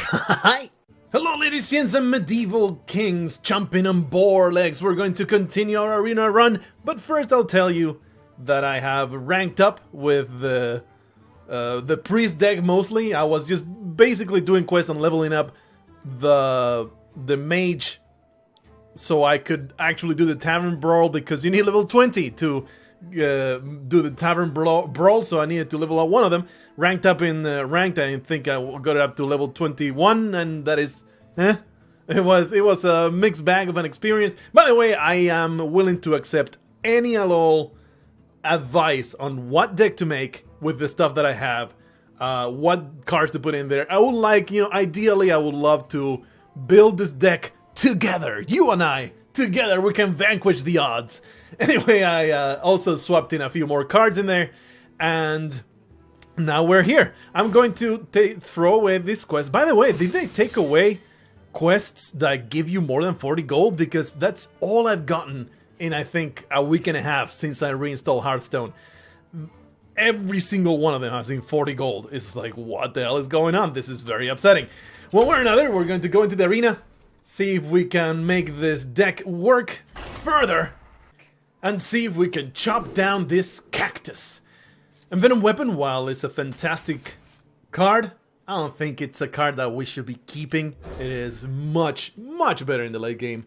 Hi! Hello ladies and gents and medieval kings jumping on boar legs. We're going to continue our arena run, but first I'll tell you that I have ranked up with the priest deck mostly. I was just basically doing quests and leveling up the mage so I could actually do the tavern brawl, because you need level 20 to do the tavern brawl, so I needed to level up one of them. Ranked up in ranked, I think I got it up to level 21, and that is, it was a mixed bag of an experience. By the way, I am willing to accept any and all advice on what deck to make with the stuff that I have, what cards to put in there. I would like, ideally I would love to build this deck together. You and I, together, we can vanquish the odds. Anyway, I also swapped in a few more cards in there, and now we're here. I'm going to throw away this quest. By the way, did they take away quests that give you more than 40 gold? Because that's all I've gotten in, I think, a week and a half since I reinstalled Hearthstone. Every single one of them has seen 40 gold. It's like, what the hell is going on? This is very upsetting. One way or another, we're going to go into the arena, see if we can make this deck work further, and see if we can chop down this cactus. Envenom Weapon, while it's a fantastic card, I don't think it's a card that we should be keeping. It is much, much better in the late game.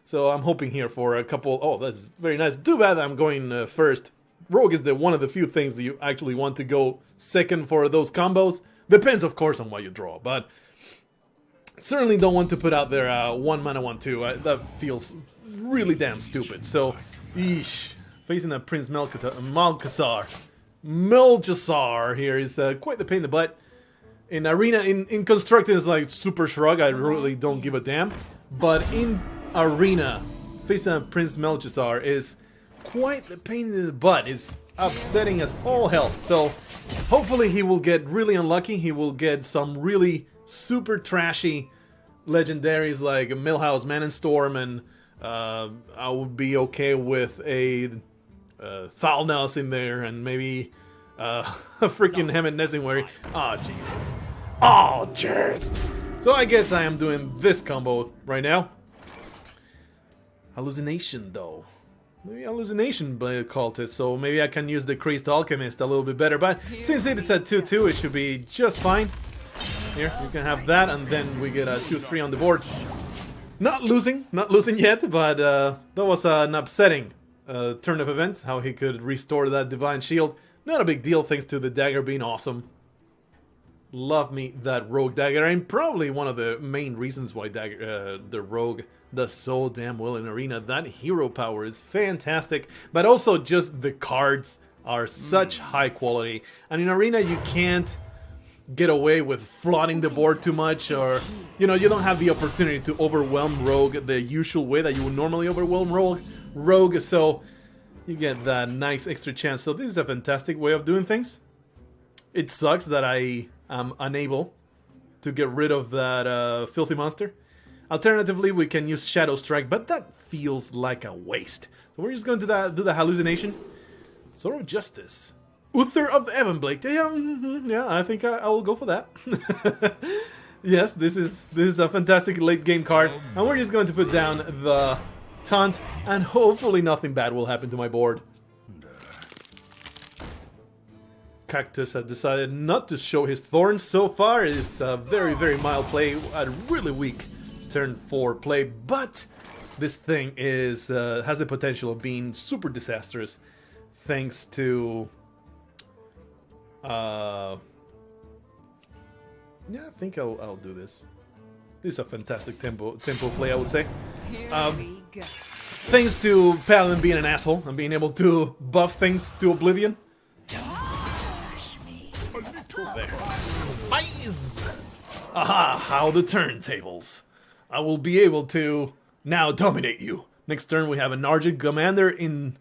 So I'm hoping here for a couple... Oh, that's very nice. Too bad I'm going first. Rogue is one of the few things that you actually want to go second for those combos. Depends, of course, on what you draw, but certainly don't want to put out there 1 mana 1/2. That feels really damn stupid. So, eesh. Facing a Prince Melchizar here is quite the pain in the butt. In arena, in constructed, it's like super shrug. I really don't give a damn. But in arena, facing a Prince Melchizar is quite the pain in the butt. It's upsetting as all hell. So hopefully he will get really unlucky. He will get some really super trashy legendaries like Millhouse Man and Storm, and I would be okay with a Thalnos in there, and maybe a freaking Hemet Nesingwary. Oh, jeez. Oh, jeez. So I guess I am doing this combo right now. Hallucination, though. Maybe Hallucination Cultist, so maybe I can use the Crazed Alchemist a little bit better, but since it's at 2/2, it should be just fine. Here, you can have that, and then we get a 2/3 on the board. Not losing yet, but that was an upsetting turn of events, how he could restore that Divine Shield. Not a big deal, thanks to the dagger being awesome. Love me that Rogue dagger, and probably one of the main reasons why the Rogue does so damn well in arena. That hero power is fantastic, but also just the cards are such high quality, and in arena you can't get away with flooding the board too much, or you don't have the opportunity to overwhelm Rogue the usual way that you would normally overwhelm Rogue, so you get that nice extra chance. So this is a fantastic way of doing things. It sucks that I am unable to get rid of that filthy monster. Alternatively, we can use Shadow Strike, but that feels like a waste. So we're just going to do the Hallucination. Sword of Justice. Uther of Evanblake. Yeah, I think I will go for that. Yes, this is a fantastic late game card, and we're just going to put down the Taunt, and hopefully nothing bad will happen to my board. Cactus has decided not to show his thorns so far. It's a very, very mild play, a really weak turn 4 play, but this thing is has the potential of being super disastrous, thanks to yeah, I think I'll do this. This is a fantastic tempo play, I would say. Thanks to Paladin being an asshole and being able to buff things to oblivion. There. Aha, how the turntables. I will be able to now dominate you. Next turn we have an Argent Commander in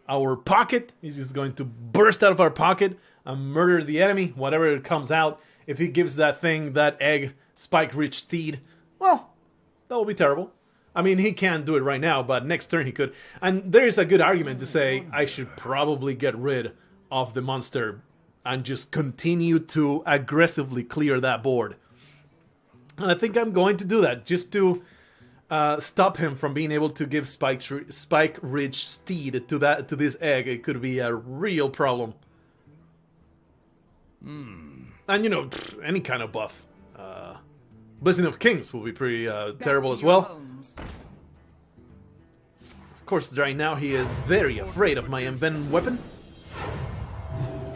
our pocket. He's just going to burst out of our pocket and murder the enemy, whatever comes out. If he gives that thing, that egg, Spike-Rich Steed, well, that will be terrible. I mean, he can't do it right now, but next turn he could. And there is a good argument to say I should probably get rid of the monster and just continue to aggressively clear that board. And I think I'm going to do that, just to stop him from being able to give Spike-Ridge Steed to this egg. It could be a real problem. And you know, any kind of buff. Blessing of Kings will be pretty terrible as well. Of course, right now he is very afraid of my envenomed weapon.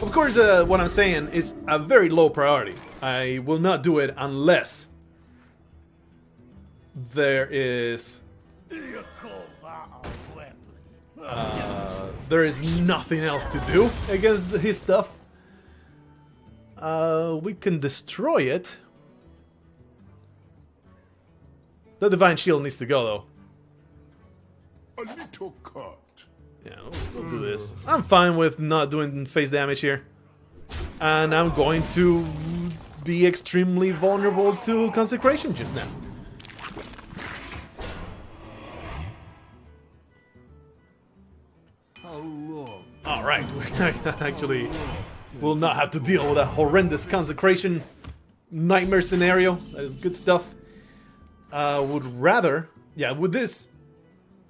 Of course, what I'm saying is a very low priority. I will not do it unless there is nothing else to do against his stuff. We can destroy it. The Divine Shield needs to go, though. A little cut. Yeah, we'll do this. I'm fine with not doing face damage here. And I'm going to be extremely vulnerable to Consecration just now. Alright, actually will not have to deal with a horrendous Consecration nightmare scenario. That is good stuff. Would rather, yeah, with this,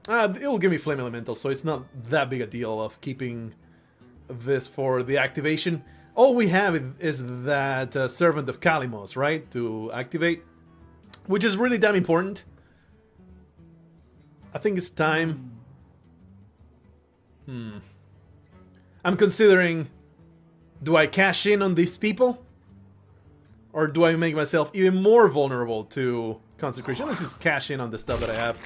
it'll give me Flame Elemental, so it's not that big a deal of keeping this for the activation. All we have is that Servant of Kalimos, right, to activate, which is really damn important. I think it's time. I'm considering, do I cash in on these people? Or do I make myself even more vulnerable to Consecration? Let's just cash in on the stuff that I have.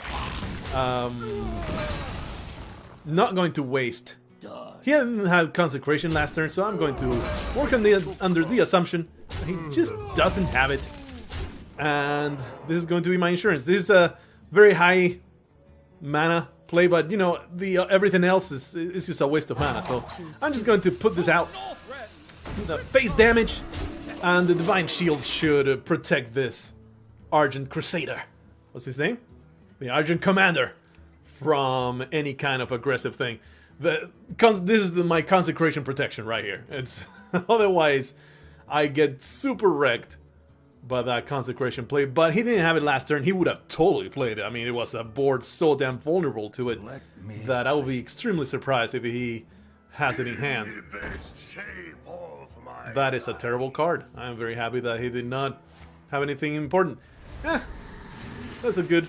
Not going to waste. He didn't have Consecration last turn, so I'm going to work on under the assumption that he just doesn't have it. And this is going to be my insurance. This is a very high mana play, but you know, everything else is just a waste of mana. So I'm just going to put this out. The face damage, and the Divine Shield should protect this Argent Crusader. What's his name? The Argent Commander from any kind of aggressive thing. This is my Consecration protection right here. It's otherwise I get super wrecked by that Consecration play, but he didn't have it last turn. He would have totally played it. I mean, it was a board so damn vulnerable to it that I will be extremely surprised if he has it in hand. That is a terrible card. I'm very happy that he did not have anything important. That's a good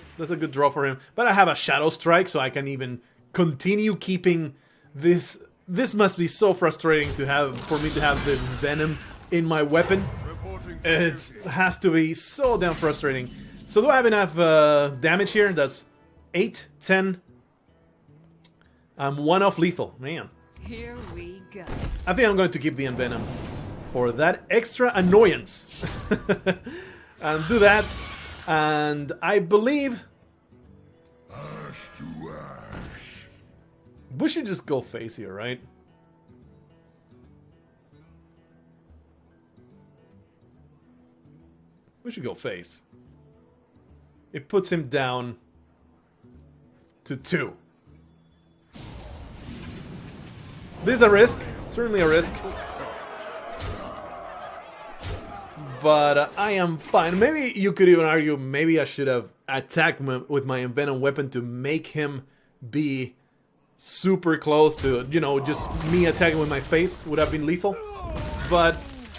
draw for him. But I have a Shadow Strike, so I can even continue keeping this. This must be so frustrating for me to have this Venom in my weapon. It has to be so damn frustrating. So do I have enough damage here? That's 8, 10. I'm 1 off lethal, man. Here we go. I think I'm going to keep the Envenom for that extra annoyance. And do that. And I believe we should just go face here, right? We should go face. It puts him down to 2. This is a risk. Certainly a risk. But I am fine. Maybe you could even argue maybe I should have attacked with my Envenom weapon to make him be super close to, you know, just me attacking with my face would have been lethal. But,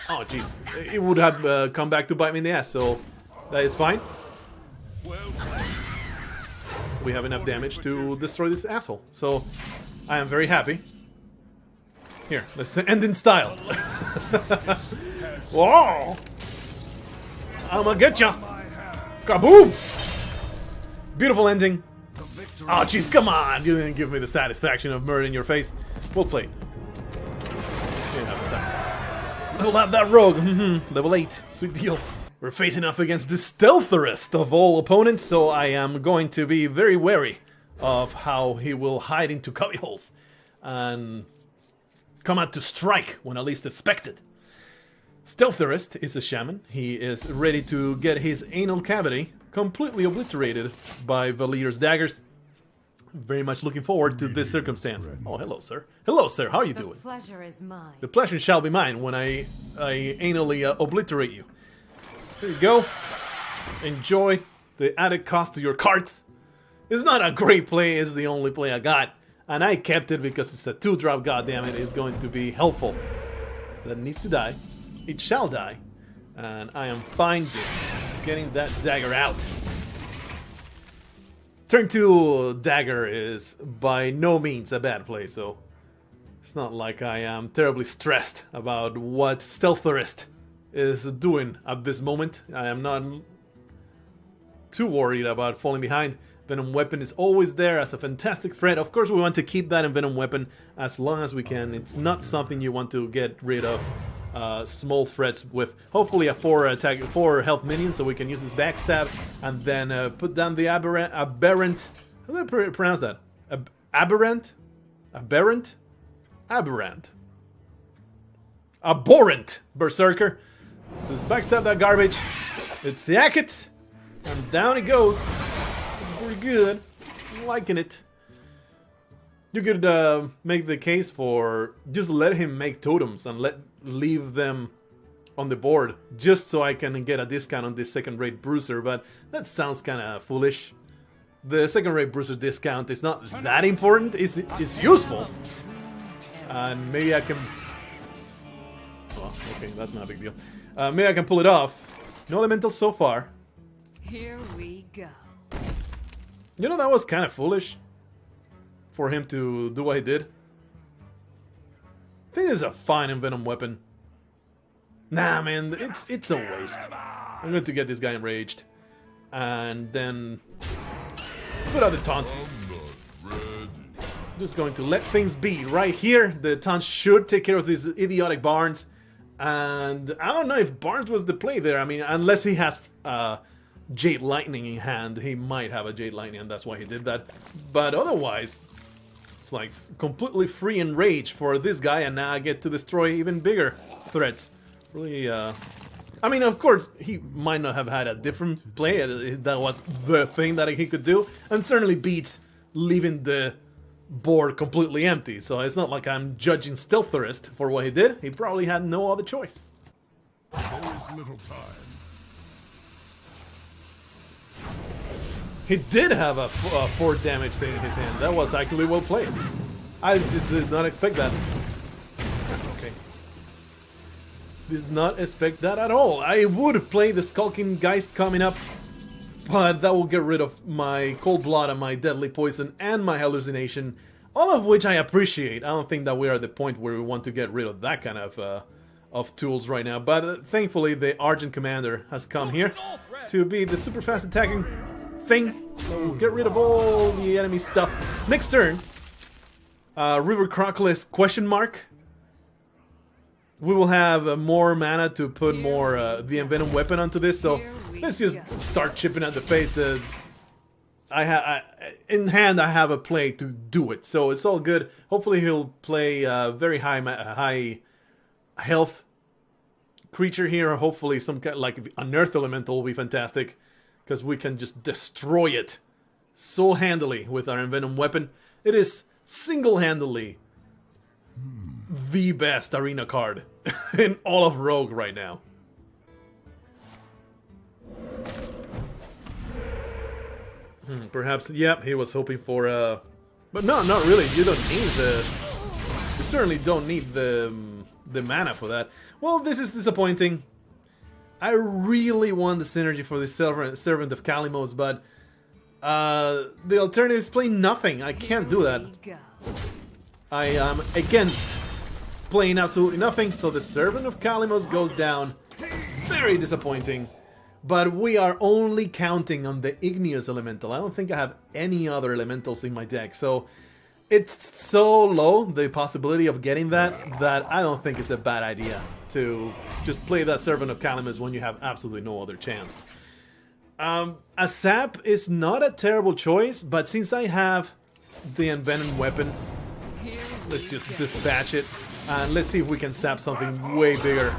oh jeez, it would have come back to bite me in the ass, so that is fine. We have enough damage to destroy this asshole, so I am very happy. Here, let's end in style. Whoa! I'ma get ya! Kaboom! Beautiful ending. Oh jeez, come on! You didn't give me the satisfaction of murdering your face. We'll play. We'll have that rogue. Level 8. Sweet deal. We're facing off against the stealthiest of all opponents, so I am going to be very wary of how he will hide into cubbyholes and come out to strike when at least expected. Stealthirist is a shaman. He is ready to get his anal cavity completely obliterated by Valir's daggers. Very much looking forward to this circumstance. Oh, hello, sir. Hello, sir. How are you doing? The pleasure is mine. The pleasure shall be mine when I anally obliterate you. There you go. Enjoy the added cost to your cards. It's not a great play, it's the only play I got. And I kept it because it's a 2-drop, goddammit, it's going to be helpful. That needs to die. It shall die. And I am fine just getting that dagger out. Turn 2 dagger is by no means a bad play, so it's not like I am terribly stressed about what Stealtherist is doing at this moment. I am not too worried about falling behind. Venom Weapon is always there as a fantastic threat. Of course, we want to keep that in Venom Weapon as long as we can. It's not something you want to get rid of small threats with. Hopefully a 4 health minion, so we can use this backstab and then put down the aberrant. How do I pronounce that? Aberrant? Abhorrent Berserker. So just backstab that garbage. It's yak it, and down it goes. Pretty good. I'm liking it. You could make the case for just let him make totems and leave them on the board just so I can get a discount on this second-rate bruiser, but that sounds kind of foolish. The second-rate bruiser discount is not that important. It's useful, and maybe I can. Oh, okay, that's not a big deal. Maybe I can pull it off. No elementals so far. Here we go. You know, that was kind of foolish for him to do what he did. I think this is a fine Envenom weapon. Nah, man, it's a waste. I'm going to get this guy enraged. And then put out the taunt. Just going to let things be right here. The taunt should take care of these idiotic Barnes. And I don't know if Barnes was the play there. I mean, unless he has Jade Lightning in hand, he might have a Jade Lightning, and that's why he did that. But otherwise, it's like completely free and rage for this guy, and now I get to destroy even bigger threats. Really, I mean, of course, he might not have had a different play. That was the thing that he could do, and certainly beats leaving the board completely empty. So it's not like I'm judging Stealtherist for what he did. He probably had no other choice. There is little time. He did have a 4 damage thing in his hand. That was actually well played. I just did not expect that. That's okay. Did not expect that at all. I would play the Skulking Geist coming up, but that will get rid of my Cold Blood and my Deadly Poison and my Hallucination, all of which I appreciate. I don't think that we are at the point where we want to get rid of that kind of tools right now, but thankfully the Argent Commander has come here to be the super fast attacking thing. So we'll get rid of all the enemy stuff. Next turn, River Crocodile question mark. We will have more mana to put more the Envenom weapon onto this. So let's just start chipping at the face. In hand, I have a play to do it, so it's all good. Hopefully, he'll play very high health creature here. Hopefully, some kind like an Earth Elemental will be fantastic, because we can just destroy it so handily with our Envenom weapon. It is single-handedly the best arena card in all of Rogue right now. Perhaps, yep, he was hoping for but no, not really. You don't need you certainly don't need the mana for that. Well, this is disappointing. I really want the synergy for the Servant of Kalimos, but the alternative is playing nothing. I can't do that. I am against playing absolutely nothing, so the Servant of Kalimos goes down. Very disappointing. But we are only counting on the Igneous Elemental. I don't think I have any other Elementals in my deck, so it's so low, the possibility of getting that I don't think it's a bad idea to just play that Servant of Kalimos when you have absolutely no other chance. A sap is not a terrible choice, but since I have the Envenom weapon, let's just dispatch it, and let's see if we can sap something way bigger,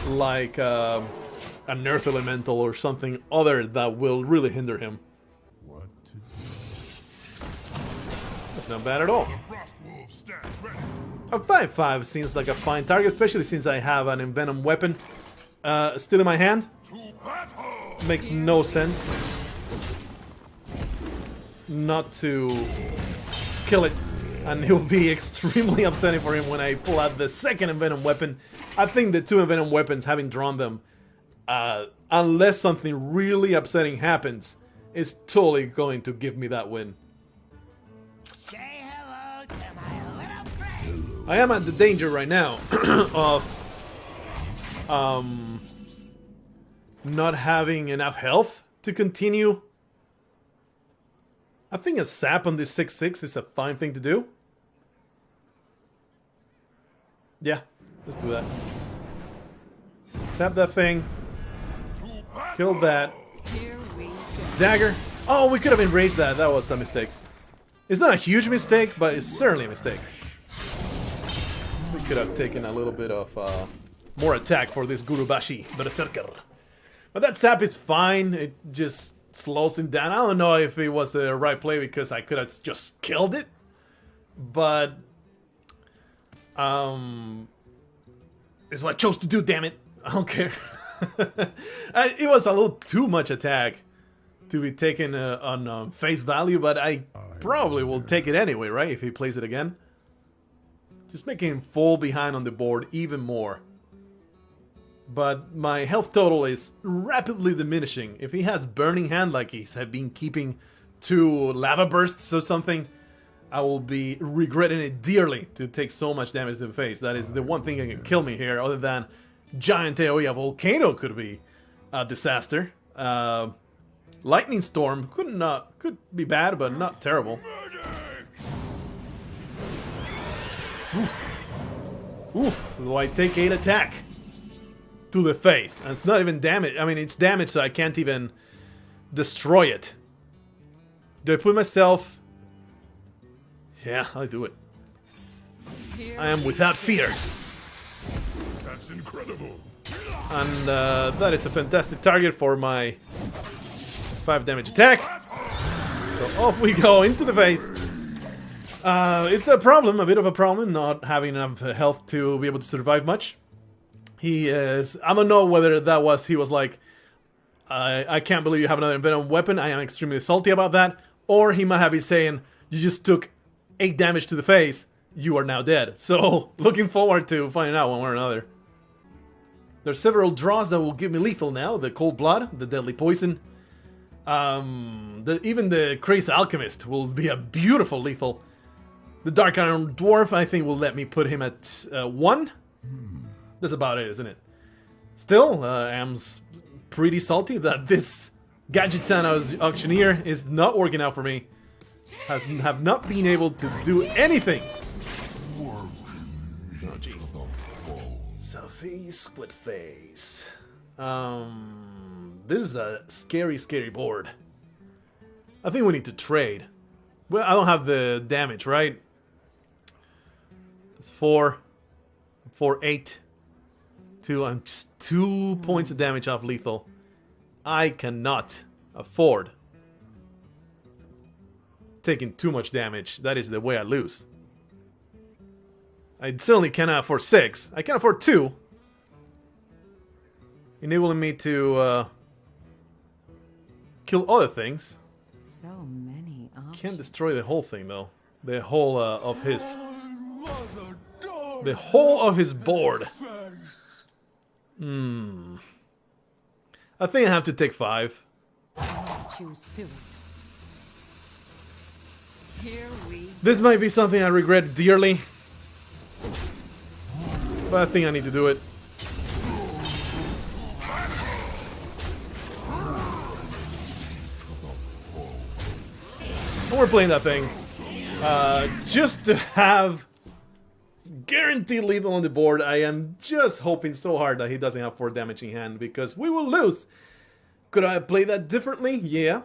like an Earth Elemental or something other that will really hinder him. What to do? That's not bad at all. A 5/5 seems like a fine target, especially since I have an Envenom weapon still in my hand. makes no sense not to kill it, and it will be extremely upsetting for him when I pull out the second Envenom weapon. I think the two Envenom weapons, having drawn them, unless something really upsetting happens, is totally going to give me that win. Say hello to my little friend. I am at the danger right now of not having enough health to continue. I think a sap on this 6/6 is a fine thing to do. Yeah, let's do that. Sap that thing. Kill that. Here we go. Dagger. Oh, we could have enraged that. That was a mistake. It's not a huge mistake, but it's certainly a mistake. We could have taken a little bit of more attack for this Gurubashi Berserker. But that sap is fine. It just slows him down. I don't know if it was the right play because I could have just killed it. But it's what I chose to do, damn it. I don't care. It was a little too much attack to be taken on face value, but I probably will take it anyway, right? If he plays it again. Just making him fall behind on the board even more. But my health total is rapidly diminishing. If he has Burning Hand, like he's been keeping 2 lava bursts or something, I will be regretting it dearly to take so much damage to the face. That is the one thing that can kill me here, other than Giant AoE. A Volcano could be a disaster. Lightning Storm could be bad, but not terrible. Oof. Oof. Do I take 8 attack to the face? And it's not even damage. I mean, it's damage, so I can't even destroy it. Do I put myself... Yeah, I do it. Here I am without fear. That's incredible. And that is a fantastic target for my 5 damage attack. So off we go into the face. It's a problem, a bit of a problem, not having enough health to be able to survive much. He is... I don't know whether that was... He was like, I can't believe you have another Envenom weapon. I am extremely salty about that. Or he might have been saying, you just took 8 damage to the face. You are now dead. So, looking forward to finding out one way or another. There's several draws that will give me lethal now. The Cold Blood, the Deadly Poison. Even the Crazed Alchemist will be a beautiful lethal. The Dark Iron Dwarf, I think, will let me put him at 1. That's about it, isn't it? Still, I'm pretty salty that this Gadget-san Auctioneer is not working out for me. Have not been able to do anything. Oh, jeez. Southeast Split Face. This is a scary, scary board. I think we need to trade. Well, I don't have the damage, right? It's 4, 8, 2. I'm just 2 points of damage off lethal. I cannot afford taking too much damage. That is the way I lose. I certainly cannot afford 6. I can afford 2. Enabling me to kill other things. So many options. Can't destroy the whole thing though. The whole of his... The whole of his board. I think I have to take 5. Choose soon. Here we This might be something I regret dearly. But I think I need to do it. And we're playing that thing. Just to have guaranteed lethal on the board. I am just hoping so hard that he doesn't have 4 damage in hand, because we will lose. Could I have played that differently? Yeah.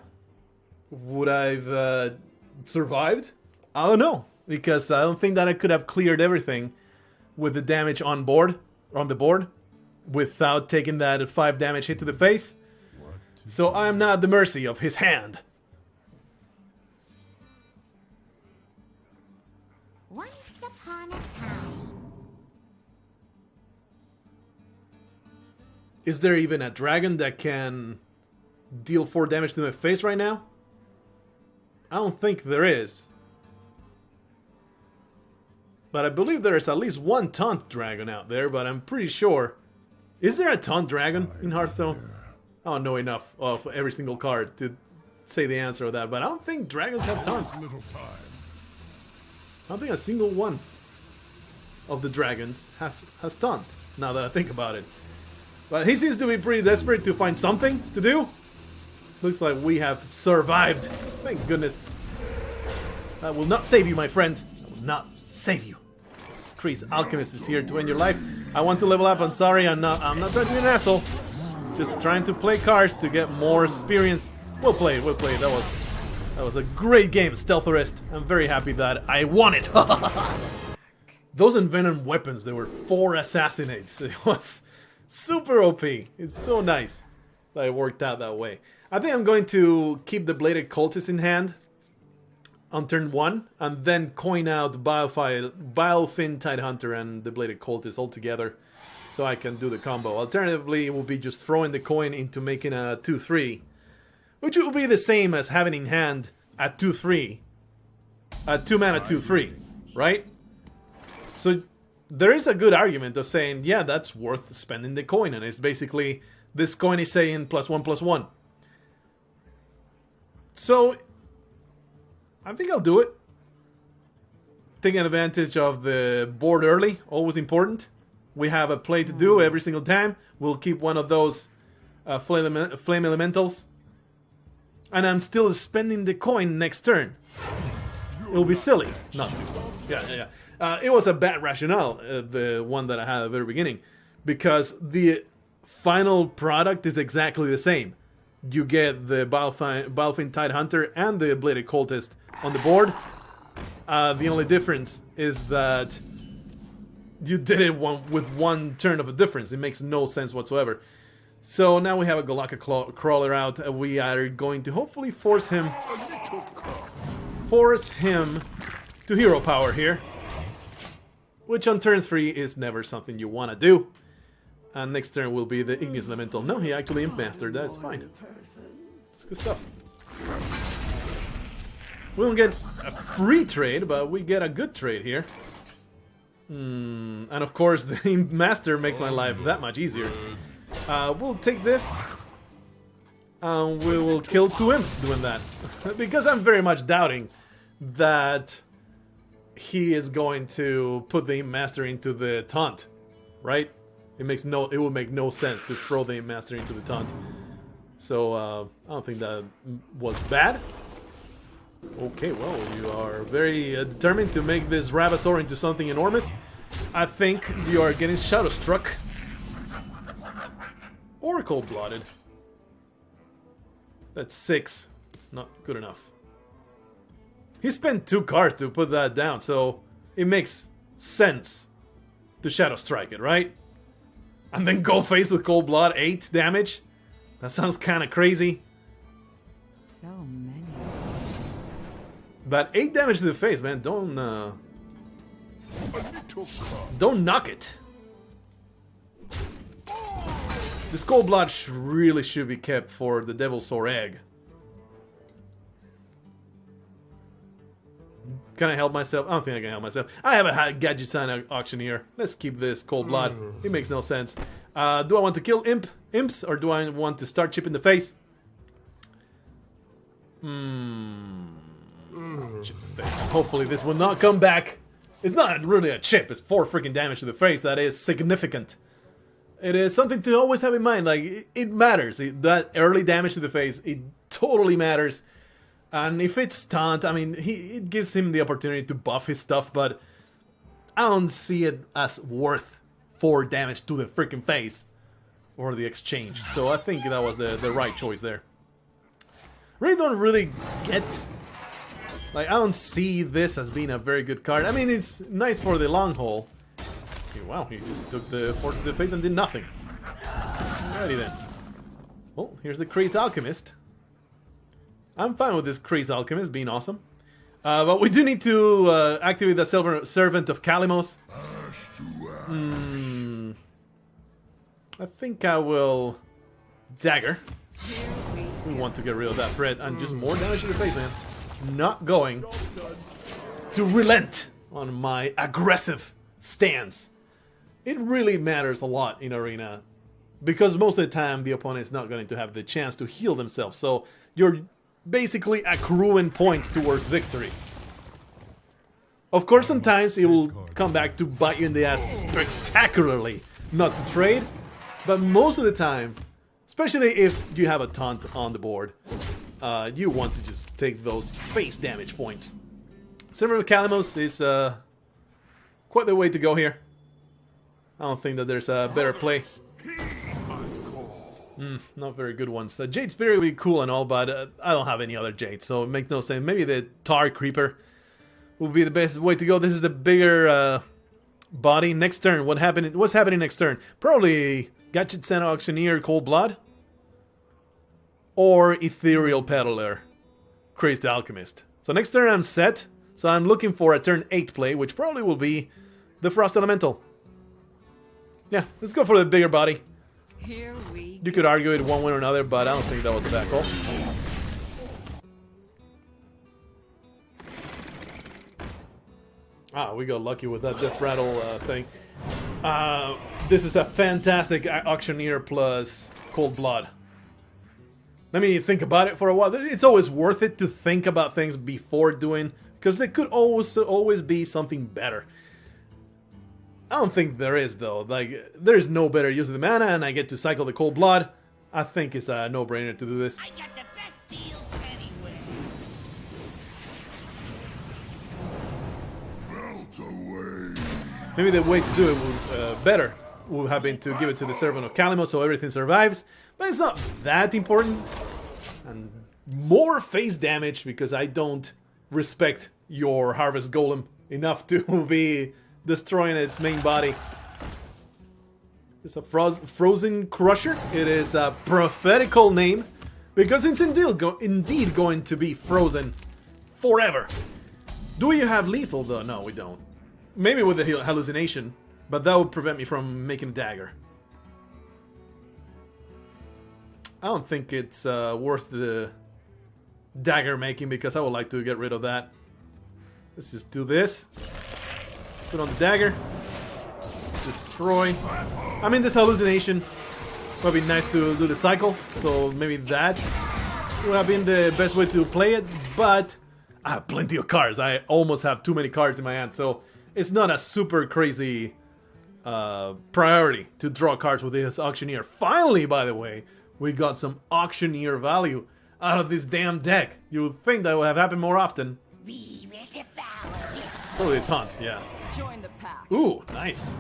Would I've survived? I don't know, because I don't think that I could have cleared everything with the damage on board, on the board, without taking that 5 damage hit to the face. So I am not at the mercy of his hand. Once upon a time. Is there even a dragon that can deal 4 damage to my face right now? I don't think there is. But I believe there is at least one Taunt Dragon out there, but I'm pretty sure. Is there a Taunt Dragon in Hearthstone? I don't know enough of every single card to say the answer to that, but I don't think dragons have taunts. I don't think a single one of the dragons has taunt, now that I think about it. But he seems to be pretty desperate to find something to do. Looks like we have survived. Thank goodness. That will not save you, my friend. That will not save you. This crazy alchemist is here to end your life. I want to level up. I'm sorry. I'm not trying to be an asshole. Just trying to play cards to get more experience. We'll play. That was a great game, Stealth Arrest. I'm very happy that I won it. Those envenomed weapons, there were 4 assassinates. It was super OP. It's so nice that it worked out that way. I think I'm going to keep the Bladed Cultist in hand on turn 1, and then coin out Bilefin Tidehunter and the Bladed Cultist all together, so I can do the combo. Alternatively, it will be just throwing the coin into making a 2-3, which will be the same as having in hand a 2-3, a 2-mana 2-3, right? So there is a good argument of saying, yeah, that's worth spending the coin, and it's basically, this coin is saying +1/+1. So I think I'll do it. Taking advantage of the board early, always important. We have a play to do every single time. We'll keep one of those flame elementals. And I'm still spending the coin next turn. It'll be silly not to. Yeah. It was a bad rationale, the one that I had at the very beginning. Because the final product is exactly the same. You get the Bilefin Tidehunter and the Bladed Cultist on the board. The only difference is that you did it with one turn of a difference. It makes no sense whatsoever. So now we have a Golakka Crawler out. We are going to hopefully force him to hero power here, which on turn 3 is never something you want to do. And next turn will be the Igneous Elemental. No, he actually Imp Mastered. That's fine. That's good stuff. We don't get a free trade, but we get a good trade here. And of course, the Imp Master makes my life that much easier. We'll take this. And we will kill 2 imps doing that. Because I'm very much doubting that he is going to put the Imp Master into the taunt, right? It will make no sense to throw the Imp Master into the taunt. So I don't think that was bad. Okay, well, you are very determined to make this Ravasaur into something enormous. I think you are getting Shadow Struck. Or Cold-Blooded. That's 6. Not good enough. He spent 2 cards to put that down, so it makes sense to Shadow Strike it, right? And then go face with Cold Blood, 8 damage? That sounds kind of crazy. So many. But 8 damage to the face, man. Don't knock it. This Cold Blood really should be kept for the Devilsaur Egg. Can I help myself? I don't think I can help myself. I have a gadget sign auction here. Let's keep this Cold Blood. It makes no sense. Do I want to kill imps or do I want to start chipping the face? Chip the face. Hopefully this will not come back. It's not really a chip. It's 4 freaking damage to the face. That is significant. It is something to always have in mind. Like, it matters. That early damage to the face, it totally matters. And if it's taunt, I mean, it gives him the opportunity to buff his stuff, but I don't see it as worth 4 damage to the freaking face or the exchange. So I think that was the right choice there. Really don't get... Like, I don't see this as being a very good card. I mean, it's nice for the long haul. Okay, wow, he just took the 4 to the face and did nothing. Alrighty then. Well, here's the Crazed Alchemist. I'm fine with this Crazed Alchemist being awesome. But we do need to activate the Servant of Kalimos. I think I will Dagger. We want to get rid of that threat and just more damage to the face, man. Not going to relent on my aggressive stance. It really matters a lot in Arena, because most of the time the opponent is not going to have the chance to heal themselves, so you're basically accruing points towards victory. Of course, sometimes it will come back to bite you in the ass spectacularly not to trade, but most of the time, especially if you have a taunt on the board, you want to just take those face damage points. Silver Calimos is quite the way to go here. I don't think that there's a better play. Not very good ones. Jade Spirit would be cool and all, but I don't have any other Jade, so it makes no sense. Maybe the Tar Creeper would be the best way to go. This is the bigger body. Next turn, what's happening next turn? Probably Gadget Sand Auctioneer Cold Blood, or Ethereal Peddler Crazed Alchemist. So next turn I'm set, so I'm looking for a turn 8 play, which probably will be the Frost Elemental. Yeah, let's go for the bigger body. Here we You could argue it one way or another, but I don't think that was a bad call. Ah, we got lucky with that Death Rattle thing. This is a fantastic Auctioneer plus Cold Blood. Let me think about it for a while. It's always worth it to think about things before doing, because there could always be something better. I don't think there is, though. Like, there's no better use of the mana, and I get to cycle the Cold Blood. I think it's a no-brainer to do this. I got the best deals anywhere. Melt away. Maybe the way to do it better would have been to give it to the Servant of Calimos so everything survives, but it's not that important. And more face damage, because I don't respect your Harvest Golem enough to be destroying its main body. It's a Frozen Crusher. It is a prophetical name, because it's indeed going to be frozen forever. Do we have lethal, though? No, we don't. Maybe with the hallucination, but that would prevent me from making a dagger. I don't think it's worth the dagger making, because I would like to get rid of that. Let's just do this. Put on the dagger. Destroy. I mean, this hallucination would be nice to do the cycle, so maybe that would have been the best way to play it, but I have plenty of cards. I almost have too many cards in my hand, so it's not a super crazy priority to draw cards with this Auctioneer. Finally, by the way, we got some Auctioneer value out of this damn deck. You would think that would have happened more often. We will devour this. Probably a taunt, yeah. join the pack. Ooh, nice.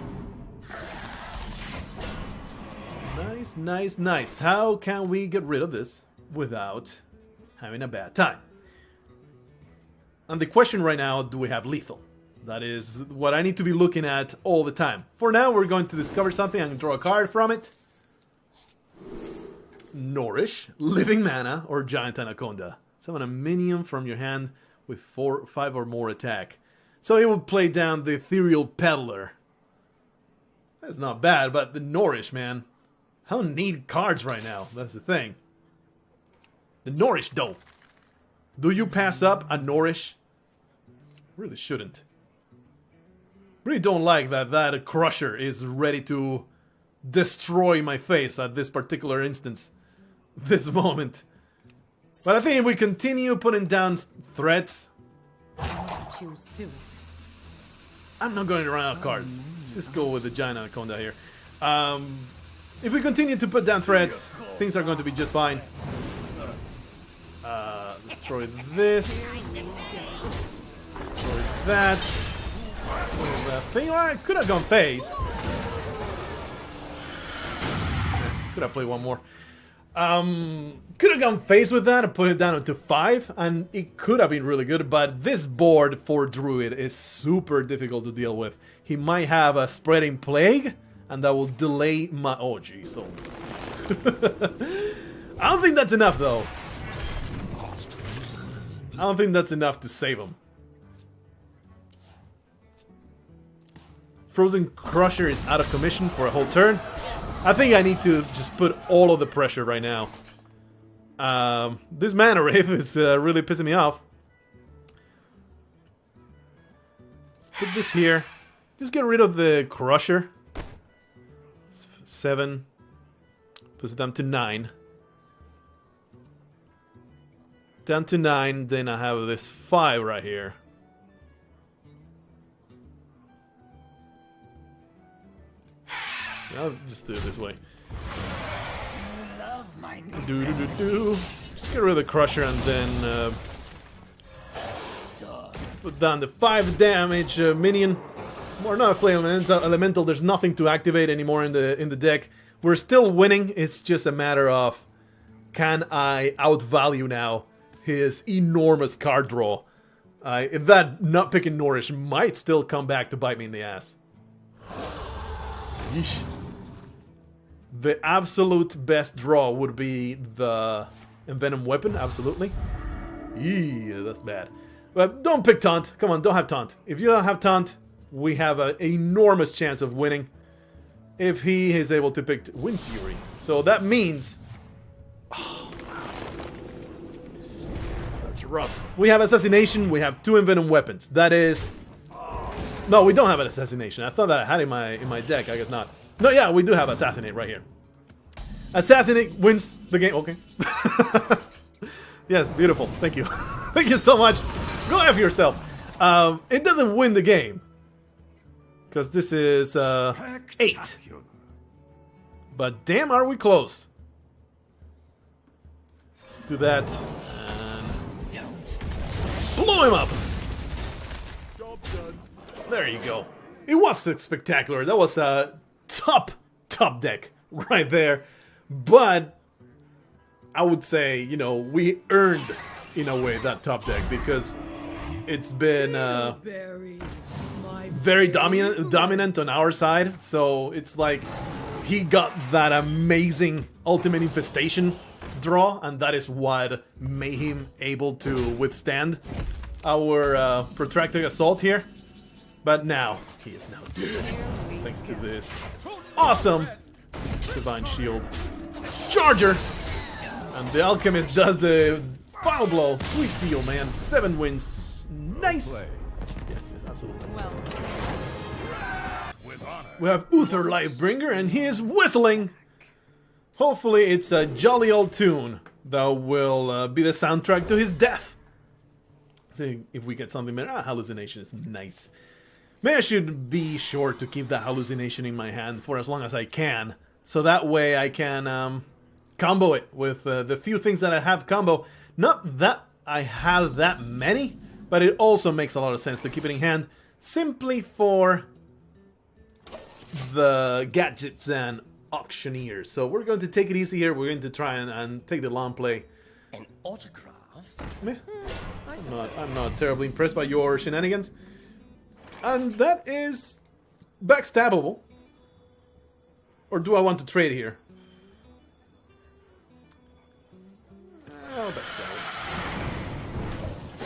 Nice, nice, nice. How can we get rid of this without having a bad time? And the question right now, do we have lethal? That is what I need to be looking at all the time. For now, we're going to discover something and draw a card from it. Nourish, Living Mana, or Giant Anaconda. Summon a minion from your hand with 5 or more attack. So it will play down the Ethereal Peddler. That's not bad, but the Nourish, man. I don't need cards right now. That's the thing. The Nourish, though. Do you pass up a Nourish? Really shouldn't. Really don't like that Crusher is ready to destroy my face at this particular instance. This moment. But I think if we continue putting down threats, Choose soon. I'm not going to run out of cards. Let's just go with the Giant Anaconda here. If we continue to put down threats, things are going to be just fine. Destroy this. Destroy that. That thing. Well, I could have gone phase. Could have played one more. Could have gone phase with that and put it down to 5, and it could have been really good, but this board for Druid is super difficult to deal with. He might have a Spreading Plague, and that will delay my... Oh, geez. So... I don't think that's enough, though. I don't think that's enough to save him. Frozen Crusher is out of commission for a whole turn. I think I need to just put all of the pressure right now. This mana wraith is really pissing me off. Let's put this here. Just get rid of the crusher. 7. Puts it down to 9. Down to 9. Then I have this 5 right here. I'll just do it this way. Love my Just get rid of the crusher and then put down the 5 damage minion. Or not a flame elemental. There's nothing to activate anymore in the deck. We're still winning. It's just a matter of, can I outvalue now his enormous card draw? If that not picking Nourish might still come back to bite me in the ass. Yeesh. The absolute best draw would be the Envenom Weapon, absolutely. Yeah, that's bad. But don't pick Taunt. Come on, don't have Taunt. If you don't have Taunt, we have an enormous chance of winning. If he is able to pick Wind Fury. So that means... Oh, that's rough. We have Assassination, we have 2 Envenom Weapons. That is... No, we don't have an Assassination. I thought that I had in my deck. I guess not. No, yeah, we do have Assassinate right here. Assassinate wins the game. Okay. Yes, beautiful. Thank you. Thank you so much. Go after yourself. It doesn't win the game. Because this is 8. But damn, are we close. Let's do that. And blow him up. There you go. It was spectacular. That was a top deck right there. But I would say, you know, we earned, in a way, that top deck because it's been very dominant on our side. So it's like he got that amazing Ultimate Infestation draw, and that is what made him able to withstand our protracted assault here. But now, he is now dead, thanks to this awesome Divine Shield Charger. And the Alchemist does the final blow. Sweet deal, man. 7 wins. Nice. Yes, yes, absolutely. Well, we have Uther Lifebringer, and he is whistling. Hopefully it's a jolly old tune that will be the soundtrack to his death. See if we get something better. Hallucination is nice. Maybe I should be sure to keep that Hallucination in my hand for as long as I can. So that way I can combo it with the few things that I have combo. Not that I have that many, but it also makes a lot of sense to keep it in hand. Simply for the gadgets and auctioneers. So we're going to take it easy here. We're going to try and take the long play. An autograph? Meh. I'm not terribly impressed by your shenanigans. And that is backstabbable. Or do I want to trade here? Oh, backstab.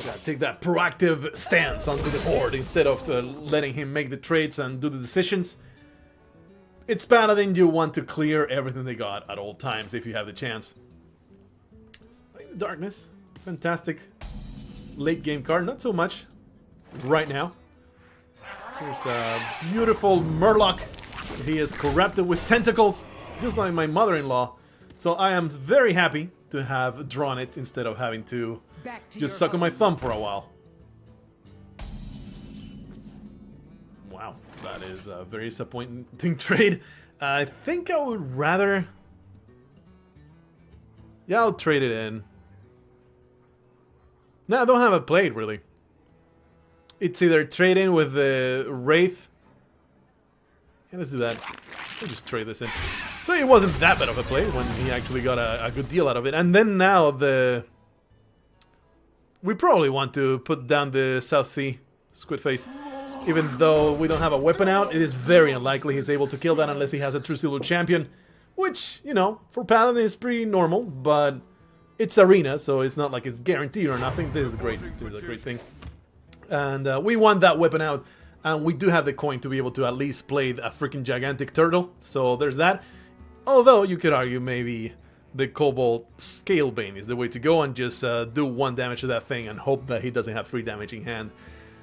Gotta take that proactive stance onto the board instead of letting him make the trades and do the decisions. It's Paladin, you want to clear everything they got at all times if you have the chance. Darkness. Fantastic late game card. Not so much right now. Here's a beautiful Murloc. He is corrupted with tentacles, just like my mother-in-law. So I am very happy to have drawn it instead of having to just suck on my thumb for a while. Wow, that is a very disappointing trade. I think I would rather... Yeah, I'll trade it in. No, I don't have a blade, really. It's either trade in with the Wraith. Yeah, let's do that. We'll just trade this in. So it wasn't that bad of a play when he actually got a good deal out of it. And then now the... We probably want to put down the South Sea Squid Face. Even though we don't have a weapon out, it is very unlikely he's able to kill that unless he has a true silver champion. Which, you know, for Paladin is pretty normal, but it's Arena, so it's not like it's guaranteed or nothing. This is great. This is a great thing. And we want that weapon out. And we do have the coin to be able to at least play a freaking gigantic turtle. So there's that. Although you could argue maybe the Cobalt Scalebane is the way to go, and just do 1 damage to that thing and hope that he doesn't have 3 damage in hand.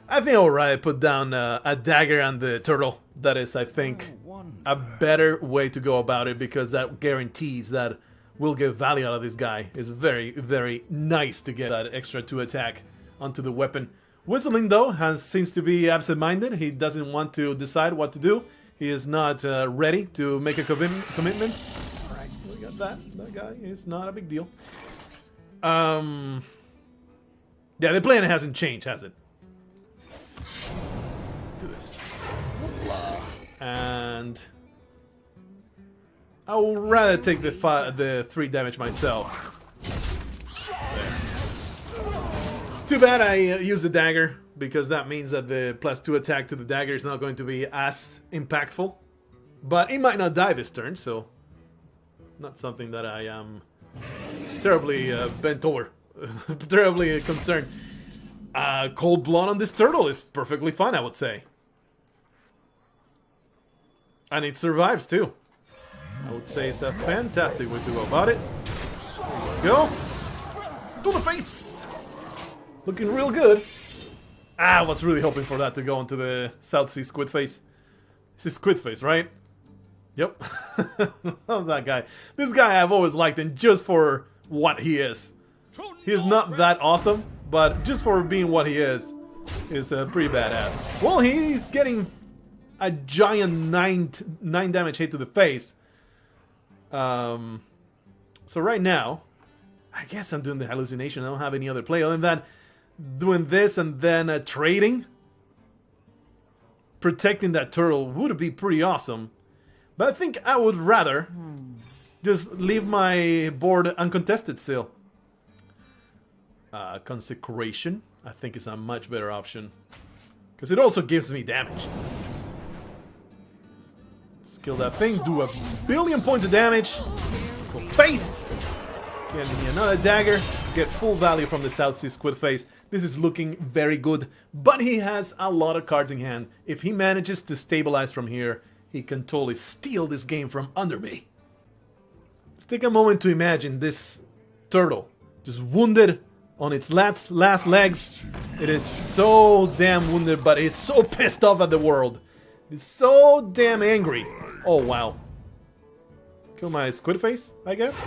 I think I would rather put down a dagger and the turtle. That is, I think, a better way to go about it, because that guarantees that we'll get value out of this guy. It's very, very nice to get that extra 2 attack onto the weapon. Whistling, though, seems to be absent-minded. He doesn't want to decide what to do. He is not ready to make a commitment. Alright, we got that. That guy is not a big deal. Yeah, the plan hasn't changed, has it? Do this. And I would rather take the 3 damage myself. There. Too bad I used the dagger, because that means that the +2 attack to the dagger is not going to be as impactful. But he might not die this turn, so not something that I am terribly bent over, terribly concerned. Cold blood on this turtle is perfectly fine, I would say. And it survives too. I would say it's a fantastic way to go about it. There we go. To the face! Looking real good. I was really hoping for that to go into the South Sea Squid Face. This is Squid Face, right? Yep. Love that guy. This guy I've always liked him just for what he is. He's not that awesome, but just for being what he is pretty badass. Well, he's getting a giant 9 damage hit to the face. So right now, I guess I'm doing the hallucination. I don't have any other play other than that. Doing this and then trading. Protecting that turtle would be pretty awesome. But I think I would rather just leave my board uncontested still. Consecration, I think, is a much better option. Because it also gives me damage. Kill that thing, do 1,000,000,000 points of damage. Go face! Get me another dagger. Get full value from the South Sea Squid Face. This is looking very good. But he has a lot of cards in hand. If he manages to stabilize from here, he can totally steal this game from under me. Let's take a moment to imagine this turtle just wounded on its last legs. It is so damn wounded, but it's so pissed off at the world. It's so damn angry. Oh, wow. Kill my squid face, I guess?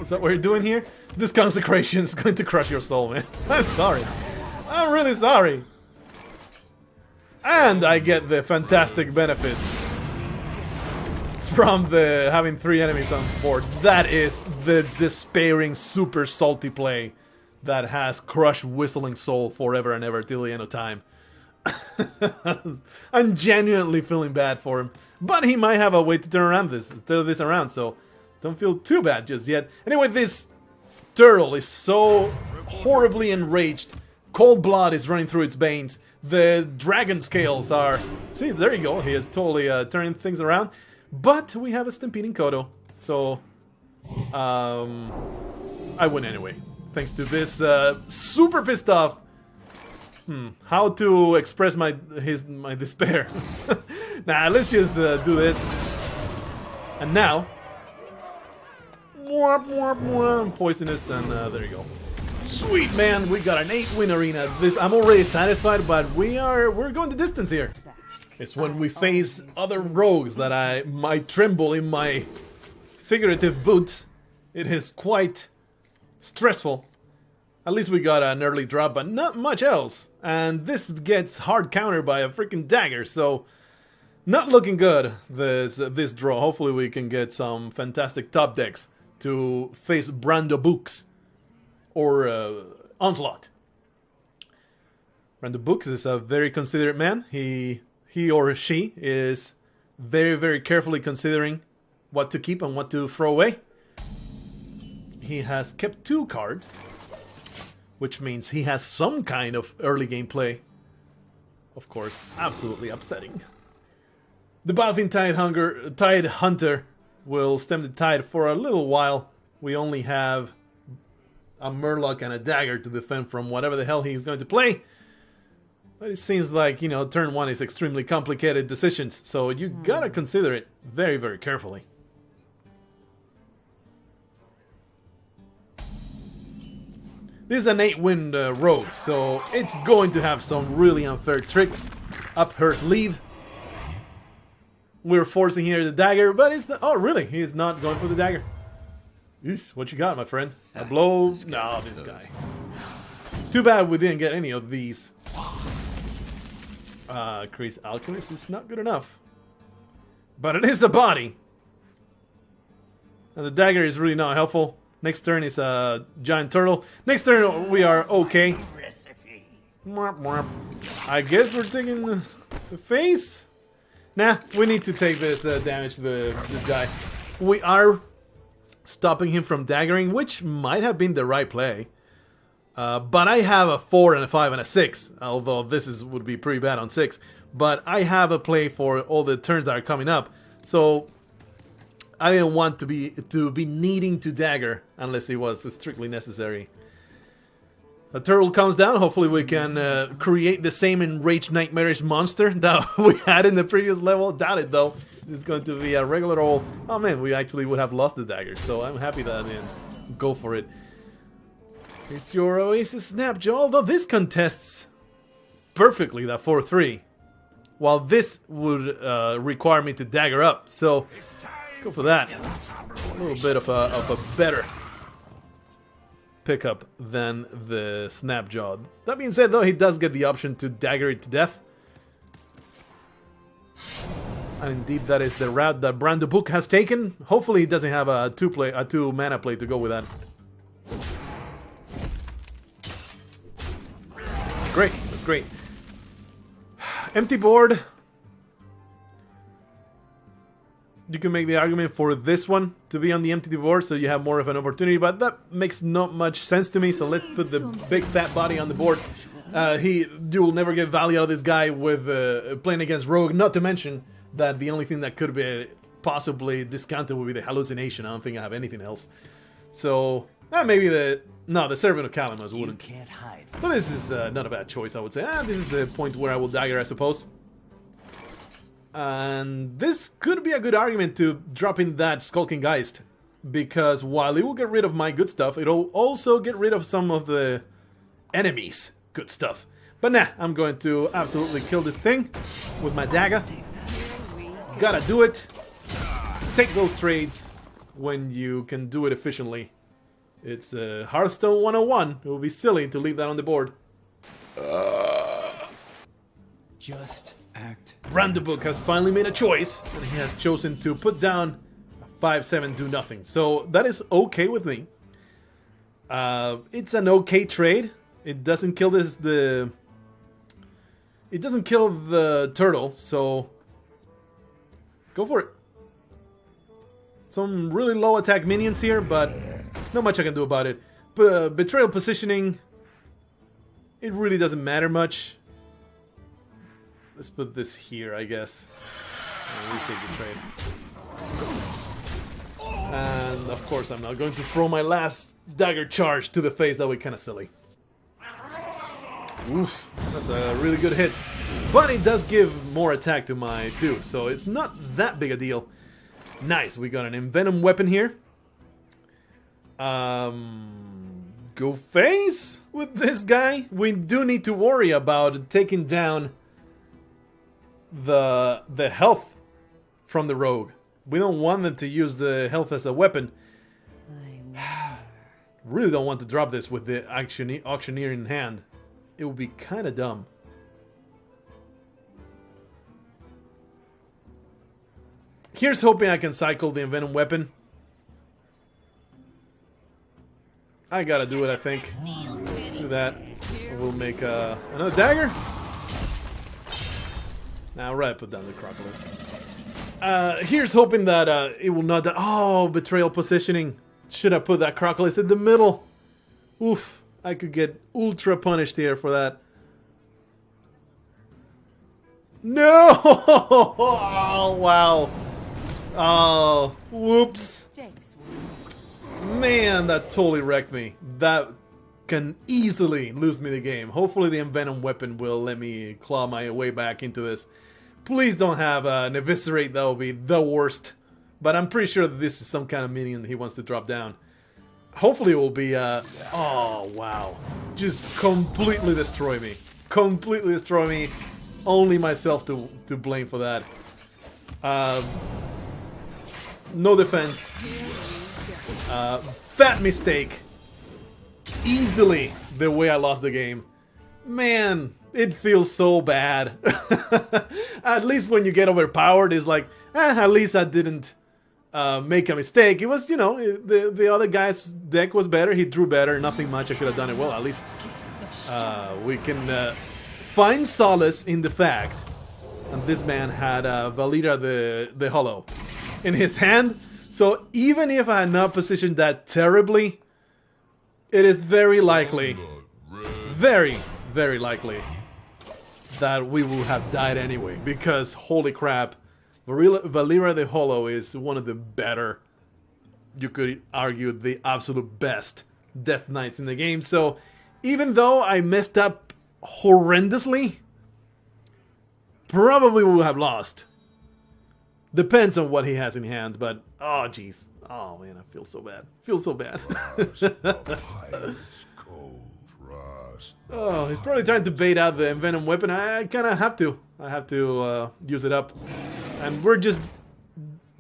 Is that what you're doing here? This consecration is going to crush your soul, man. I'm sorry. I'm really sorry. And I get the fantastic benefit from the having 3 enemies on board. That is the despairing, super salty play that has crushed Whistling Soul forever and ever till the end of time. I'm genuinely feeling bad for him, but he might have a way to turn this around, so don't feel too bad just yet. Anyway, this turtle is so horribly enraged. Cold blood is running through its veins. The dragon scales are... See, there you go. He is totally turning things around. But we have a Stampeding Kodo, so I win anyway. Thanks to this super pissed off. How to express my despair? Nah, let's just do this. And now, poisonous, and there you go. Sweet, man, we got an 8-win arena. I'm already satisfied, but we're going the distance here. It's when we face other rogues that I might tremble in my figurative boots. It is quite stressful. At least we got an early drop, but not much else. And this gets hard countered by a freaking dagger, so not looking good, this draw. Hopefully we can get some fantastic top decks to face Brando Books or Onslaught. Brando Books is a very considerate man. He or she is very, very carefully considering what to keep and what to throw away. He has kept 2 cards, which means he has some kind of early game play. Of course, absolutely upsetting. The Battlefield Tide Hunter will stem the tide for a little while. We only have a Murloc and a dagger to defend from whatever the hell he's going to play. But it seems like, you know, turn 1 is extremely complicated decisions, so you gotta consider it very, very carefully. This is an 8-win rogue, so it's going to have some really unfair tricks up her sleeve. We're forcing here the dagger, but it's not, oh really? He's not going for the dagger. Eesh, what you got, my friend? A blow? No, this guy. Too bad we didn't get any of these. Chris Alchemist is not good enough. But it is a body. And the dagger is really not helpful. Next turn is a giant turtle. Next turn we are okay. I guess we're taking the face? Nah, we need to take this damage to this guy. We are stopping him from daggering, which might have been the right play. But I have a 4 and a 5 and a 6, although this would be pretty bad on 6. But I have a play for all the turns that are coming up, so I didn't want to be needing to dagger unless it was strictly necessary. A turtle comes down. Hopefully we can create the same enraged nightmarish monster that we had in the previous level. Doubt it though. It's going to be a regular old... Oh man, we actually would have lost the dagger, so I'm happy that I didn't go for it. It's your Oasis Snapjaw, although this contests perfectly that 4-3. While this would require me to dagger up, so let's go for that. A little bit of a better pickup than the Snapjaw. That being said, though, he does get the option to dagger it to death. And indeed, that is the route that Brandobook has taken. Hopefully, he doesn't have a two mana play to go with that. Great, that's great. Empty board. You can make the argument for this one to be on the empty board, so you have more of an opportunity, but that makes not much sense to me, so let's put the big fat body on the board. You will never get value out of this guy with playing against Rogue, not to mention that the only thing that could be possibly discounted would be the hallucination. I don't think I have anything else. So, maybe the Servant of Calamus wouldn't. Can't hide. But this is not a bad choice, I would say. This is the point where I will dagger, I suppose. And this could be a good argument to drop in that Skulking Geist. Because while it will get rid of my good stuff, it'll also get rid of some of the enemies' good stuff. But nah, I'm going to absolutely kill this thing with my dagger. Gotta do it. Take those trades when you can do it efficiently. It's Hearthstone 101. It will be silly to leave that on the board. Just act. Brandobook has finally made a choice, and he has chosen to put down a 5/7 do nothing. So that is okay with me. It's an okay trade. It doesn't kill it doesn't kill the turtle, so go for it. Some really low attack minions here, but not much I can do about it. Betrayal positioning, it really doesn't matter much. Let's put this here, I guess. And we take the trade. And of course I'm not going to throw my last dagger charge to the face. That would be kind of silly. Oof, that's a really good hit. But it does give more attack to my dude, so it's not that big a deal. Nice, we got an Envenom weapon here. Go face with this guy. We do need to worry about taking down the health from the rogue. We don't want them to use the health as a weapon. Really don't want to drop this with the auctioneer in hand. It would be kind of dumb. Here's hoping I can cycle the Envenom weapon. I gotta do it, I think. Do that. We'll make another dagger. Now, right, put down the Crocodile. Here's hoping that it will not die. Oh, betrayal positioning. Should have put that Crocodile in the middle. Oof. I could get ultra punished here for that. No! Oh, wow. Oh, whoops. Man, that totally wrecked me. That can easily lose me the game. Hopefully the Envenom weapon will let me claw my way back into this. Please don't have an Eviscerate. That would be the worst. But I'm pretty sure that this is some kind of minion that he wants to drop down. hopefully it will be, oh, wow. Just completely destroy me. Completely destroy me. Only myself to blame for that. No defense. Fat mistake. Easily the way I lost the game. Man, it feels so bad. At least when you get overpowered, it's like, at least I didn't make a mistake. It was, you know, the other guy's deck was better. He drew better. Nothing much. I could have done it well. At least we can find solace in the fact that this man had Valira the Hollow in his hand. So even if I had not positioned that terribly, it is very likely, very, very likely that we will have died anyway. Because, holy crap, Valira the Hollow is one of the better, you could argue, the absolute best Death Knights in the game. So, even though I messed up horrendously, probably will have lost. Depends on what he has in hand, but, oh jeez. Oh man, I feel so bad. Feel so bad. Oh, he's probably trying to bait out the Envenom weapon. I kind of have to. I have to use it up. And we're just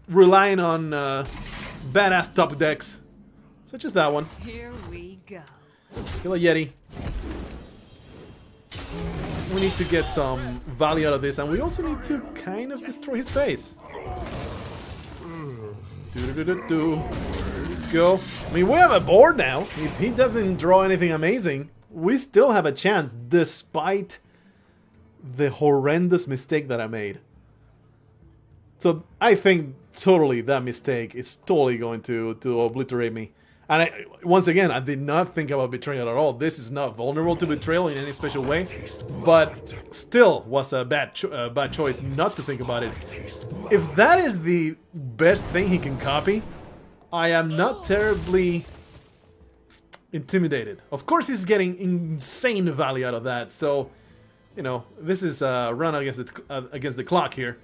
relying on badass top decks, such as that one. Here we go. Kill a Yeti. We need to get some value out of this, and we also need to kind of destroy his face. Go. I mean, we have a board now. If he doesn't draw anything amazing, we still have a chance, despite the horrendous mistake that I made. So I think totally that mistake is totally going to obliterate me. And once again, I did not think about betrayal at all. This is not vulnerable to betrayal in any special way, but still was a bad choice not to think about it. If that is the best thing he can copy, I am not terribly intimidated. Of course, he's getting insane value out of that. So, you know, this is a run against the clock here.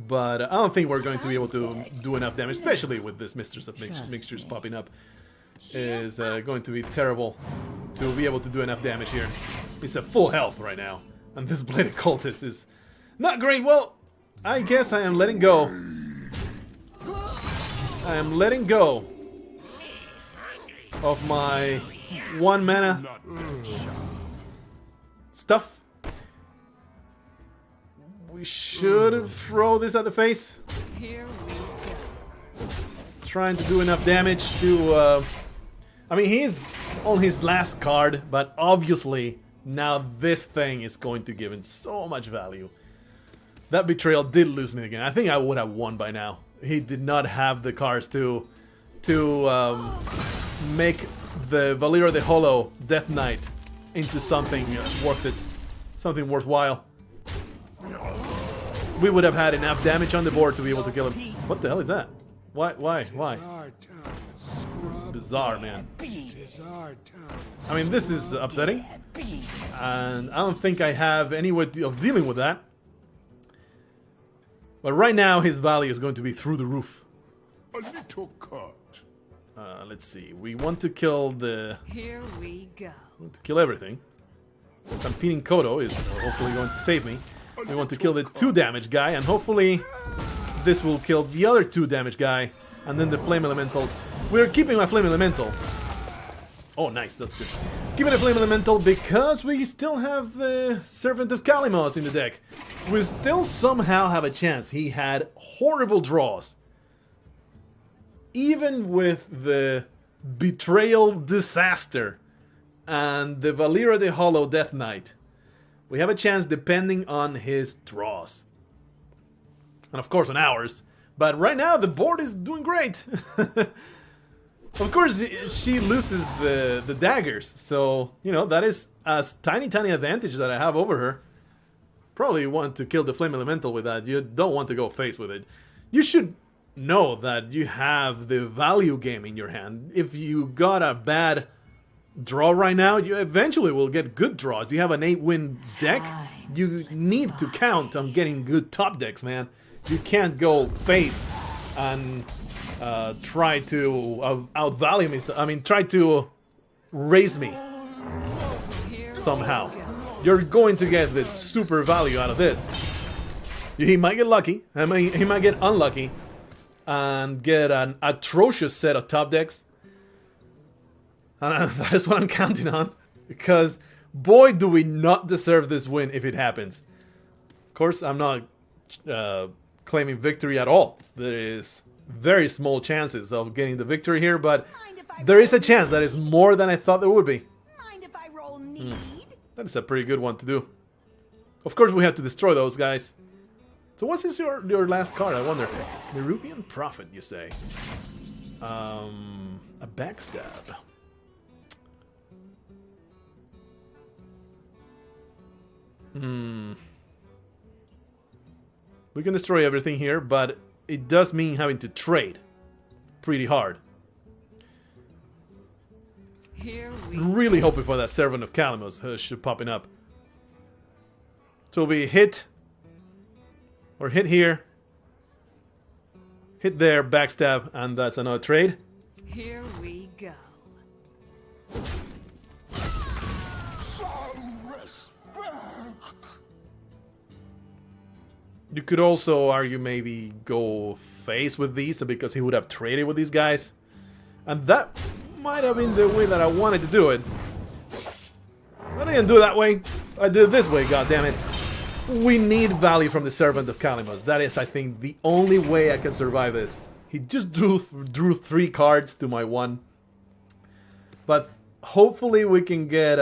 But I don't think we're going to be able to do enough damage, especially with this Mistress of Mixtures popping up. Is going to be terrible to be able to do enough damage here. He's at full health right now, and this Bladed Cultist is not great. Well, I guess I am letting go. I am letting go of my 1 mana stuff. We should throw this at the face. Here we go. Trying to do enough damage to... I mean, he's on his last card, but obviously now this thing is going to give him so much value. That betrayal did lose me again. I think I would have won by now. He did not have the cards to make the Valira the Hollow Death Knight into something worth it, something worthwhile. We would have had enough damage on the board to be able to kill him. What the hell is that? Why? It's bizarre, man. I mean, this is upsetting. And I don't think I have any way of dealing with that. But right now, his value is going to be through the roof. A little cut. Let's see. We want to kill the... Here we go. We want to kill everything. Stampeding Kodo is hopefully going to save me. We want to kill the 2 damage guy, and hopefully this will kill the other 2 damage guy, and then the Flame Elemental. We're keeping my Flame Elemental. Oh, nice, that's good. Keeping the Flame Elemental because we still have the Servant of Kalimos in the deck. We still somehow have a chance. He had horrible draws. Even with the Betrayal Disaster and the Valira the Hollow Death Knight, we have a chance depending on his draws. And of course on ours. But right now the board is doing great. Of course she loses the daggers. So, you know, that is a tiny advantage that I have over her. Probably want to kill the Flame Elemental with that. You don't want to go face with it. You should know that you have the value game in your hand. If you got a bad draw right now, you eventually will get good draws. You have an 8-win deck, you need to count on getting good top decks, man. You can't go face and try to outvalue me. I mean, try to raise me somehow. You're going to get the super value out of this. He might get lucky. I mean, he might get unlucky and get an atrocious set of top decks. And that is what I'm counting on, because boy, do we not deserve this win if it happens. Of course, I'm not claiming victory at all. There is very small chances of getting the victory here, but there is a chance that is more than I thought there would be. Mind if I roll need? That is a pretty good one to do. Of course, we have to destroy those guys. So what's your last card, I wonder? Nerubian Prophet, you say? A backstab. We can destroy everything here, but it does mean having to trade pretty hard. Really hoping for that Servant of Calamus should popping up. So we hit, or hit here, hit there, backstab, and that's another trade. Here we go. You could also argue maybe go face with these because he would have traded with these guys. And that might have been the way that I wanted to do it. I didn't do it that way. I did it this way, goddammit. We need value from the Servant of Calamus. That is, I think, the only way I can survive this. He just drew 3 cards to my 1. But hopefully we can get